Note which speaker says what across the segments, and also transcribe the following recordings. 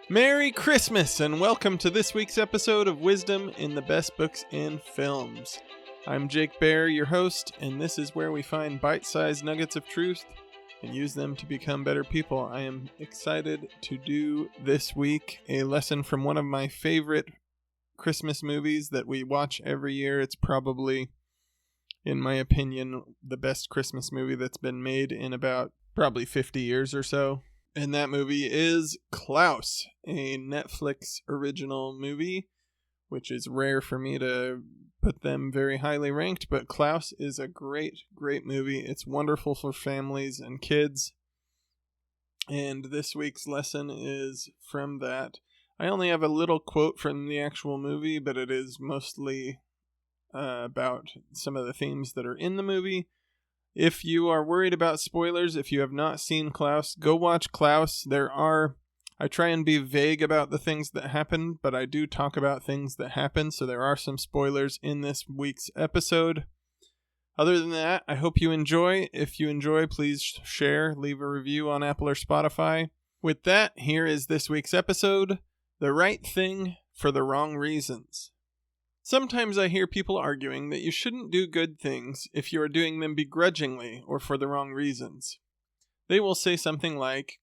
Speaker 1: Merry Christmas and welcome to this week's episode of Wisdom in the Best Books in Films. I'm Jake Baer, your host, and this is where we find bite-sized nuggets of truth and use them to become better people. I am excited to do this week a lesson from one of my favorite Christmas movies that we watch every year. It's probably, in my opinion, the best Christmas movie that's been made in about probably 50 years or so. And that movie is Klaus, a Netflix original movie, which is rare for me to put them very highly ranked, but Klaus is a great, great movie. It's wonderful for families and kids. And this week's lesson is from that. I only have a little quote from the actual movie, but it is mostly about some of the themes that are in the movie. If you are worried about spoilers, if you have not seen Klaus, go watch Klaus. I try and be vague about the things that happen, but I do talk about things that happen, so there are some spoilers in this week's episode. Other than that, I hope you enjoy. If you enjoy, please share, leave a review on Apple or Spotify. With that, here is this week's episode, The Right Thing for the Wrong Reasons. Sometimes I hear people arguing that you shouldn't do good things if you are doing them begrudgingly or for the wrong reasons. They will say something like,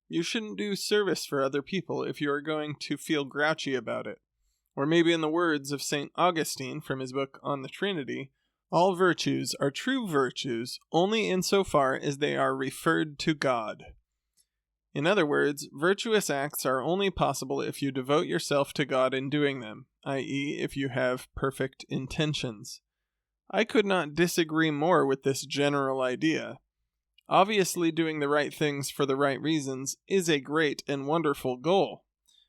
Speaker 1: you shouldn't do service for other people if you are going to feel grouchy about it. Or maybe in the words of St. Augustine from his book On the Trinity, all virtues are true virtues only insofar as they are referred to God. In other words, virtuous acts are only possible if you devote yourself to God in doing them, i.e., if you have perfect intentions. I could not disagree more with this general idea. Obviously, doing the right things for the right reasons is a great and wonderful goal.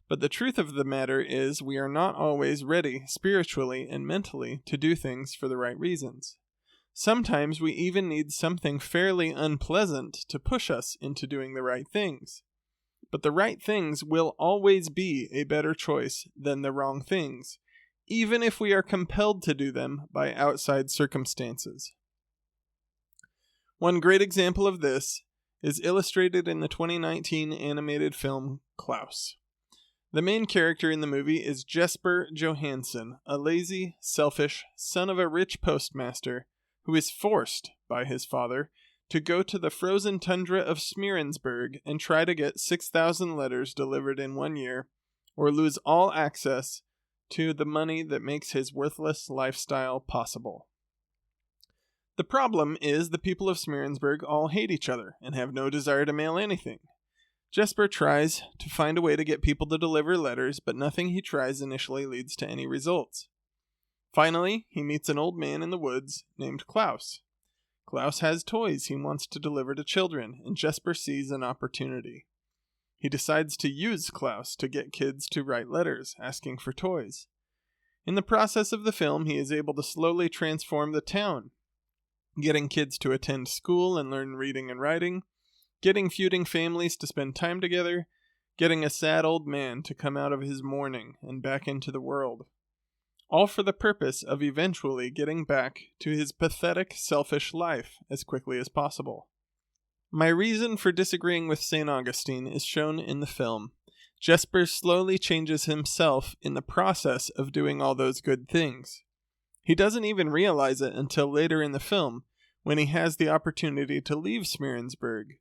Speaker 1: But the truth of the matter is we are not always ready, spiritually and mentally, to do things for the right reasons. Sometimes we even need something fairly unpleasant to push us into doing the right things. But the right things will always be a better choice than the wrong things, even if we are compelled to do them by outside circumstances. One great example of this is illustrated in the 2019 animated film Klaus. The main character in the movie is Jesper Johansson, a lazy, selfish son of a rich postmaster who is forced by his father to go to the frozen tundra of Smeerensburg and try to get 6,000 letters delivered in 1 year, or lose all access to the money that makes his worthless lifestyle possible. The problem is the people of Smeerensburg all hate each other and have no desire to mail anything. Jesper tries to find a way to get people to deliver letters, but nothing he tries initially leads to any results. Finally, he meets an old man in the woods named Klaus. Klaus has toys he wants to deliver to children, and Jesper sees an opportunity. He decides to use Klaus to get kids to write letters asking for toys. In the process of the film, he is able to slowly transform the town, getting kids to attend school and learn reading and writing, getting feuding families to spend time together, getting a sad old man to come out of his mourning and back into the world. All for the purpose of eventually getting back to his pathetic, selfish life as quickly as possible. My reason for disagreeing with St. Augustine is shown in the film. Jesper slowly changes himself in the process of doing all those good things. He doesn't even realize it until later in the film, when he has the opportunity to leave Smeerensburg,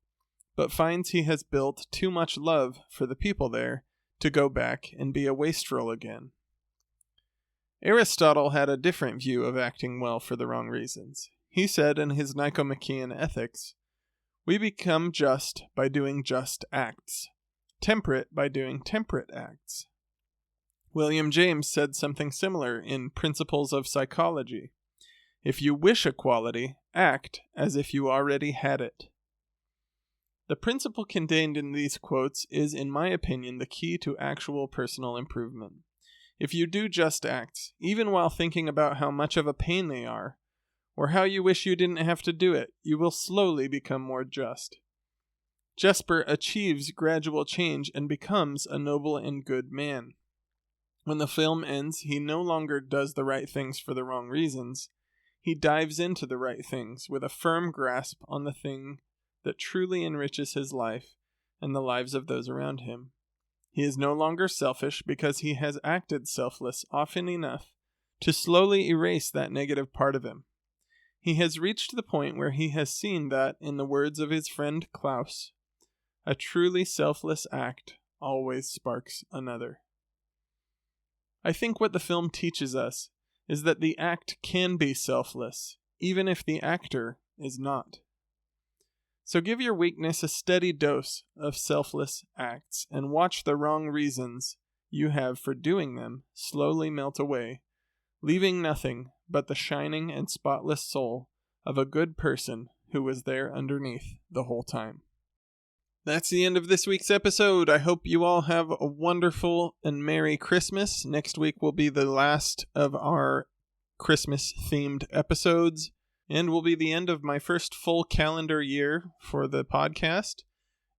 Speaker 1: but finds he has built too much love for the people there to go back and be a wastrel again. Aristotle had a different view of acting well for the wrong reasons. He said in his Nicomachean Ethics, we become just by doing just acts, temperate by doing temperate acts. William James said something similar in Principles of Psychology. If you wish a quality, act as if you already had it. The principle contained in these quotes is, in my opinion, the key to actual personal improvement. If you do just acts, even while thinking about how much of a pain they are, or how you wish you didn't have to do it, you will slowly become more just. Jesper achieves gradual change and becomes a noble and good man. When the film ends, he no longer does the right things for the wrong reasons. He dives into the right things with a firm grasp on the thing that truly enriches his life and the lives of those around him. He is no longer selfish because he has acted selfless often enough to slowly erase that negative part of him. He has reached the point where he has seen that, in the words of his friend Klaus, a truly selfless act always sparks another. I think what the film teaches us is that the act can be selfless, even if the actor is not. So give your weakness a steady dose of selfless acts and watch the wrong reasons you have for doing them slowly melt away, leaving nothing but the shining and spotless soul of a good person who was there underneath the whole time. That's the end of this week's episode. I hope you all have a wonderful and Merry Christmas. Next week will be the last of our Christmas-themed episodes, and will be the end of my first full calendar year for the podcast.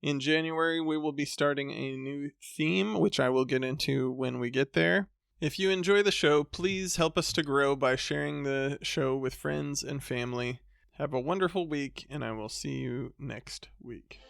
Speaker 1: In January, we will be starting a new theme, which I will get into when we get there. If you enjoy the show, please help us to grow by sharing the show with friends and family. Have a wonderful week, and I will see you next week.